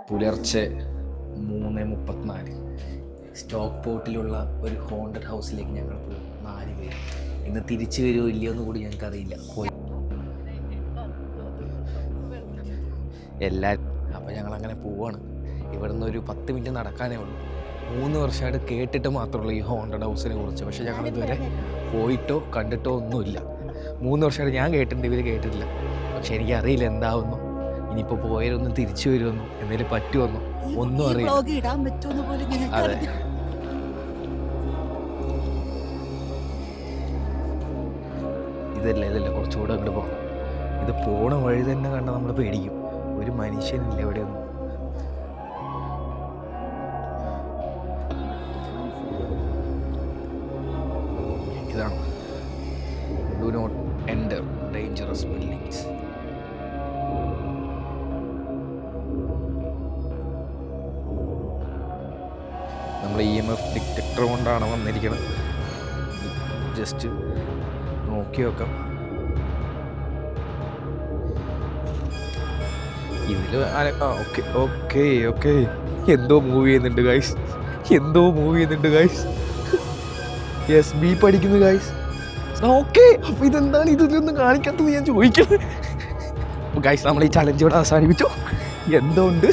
പുലർച്ചെ 3:34 സ്റ്റോക്ക് പോർട്ടിലുള്ള ഒരു ഹോണ്ടഡ് ഹൗസിലേക്ക് ഞങ്ങൾ പോയി 4 പേര്. ഇന്ന് തിരിച്ചു വരുമോ ഇല്ലയോ എന്ന് കൂടി ഞങ്ങൾക്കറിയില്ല. പോയി എല്ലാവരും അപ്പോൾ ഞങ്ങളങ്ങനെ പോവാണ്. ഇവിടെ നിന്ന് ഒരു 10 മിനിറ്റ് നടക്കാനേ ഉള്ളൂ. 3 വർഷമായിട്ട് കേട്ടിട്ട് മാത്രമുള്ളൂ ഈ ഹോണ്ടഡ് ഹൗസിനെ കുറിച്ച്. പക്ഷേ ഞങ്ങൾ ഇതുവരെ പോയിട്ടോ കണ്ടിട്ടോ ഒന്നുമില്ല. 3 വർഷമായിട്ട് ഞാൻ കേട്ടിട്ടുണ്ട്, ഇവർ കേട്ടിട്ടില്ല. പക്ഷെ എനിക്കറിയില്ല എന്താവുന്നു, ഇനിയിപ്പോൾ പോയാലൊന്നും തിരിച്ചു വരുമെന്നോ എന്തെങ്കിലും പറ്റുമെന്നോ ഒന്നും അറിയില്ല. അതെ, ഇതല്ല കുറച്ചുകൂടെ അങ്ങോട്ട് പോകാം. ഇത് പോണ വഴി തന്നെ കണ്ട നമ്മൾ പേടിക്കും. ഒരു മനുഷ്യനില്ല എവിടെയൊന്നും. ഇതാണ് do not enter dangerous buildings. നമ്മൾ EMF ഡിറ്റക്ടർ കൊണ്ടാണ് വന്നിരിക്കുന്നത്. ജസ്റ്റ് നോക്കി നോക്കാം. ഇതിൽ ഓക്കെ എന്തോ മൂവ് ചെയ്യുന്നുണ്ട് ഗൈസ്. യെസ്, ബീപ്പ് അടിക്കുന്നു ഗൈസ്. ഓക്കെ, അപ്പോൾ ഇതെന്താണ് ഇതിലൊന്നും കാണിക്കാത്തത് ഞാൻ ചോദിക്കുന്നത്. ഗൈസ്, നമ്മൾ ഈ ചലഞ്ച് ഇവിടെ അവസാനിപ്പിച്ചു. എന്തോ ഉണ്ട്.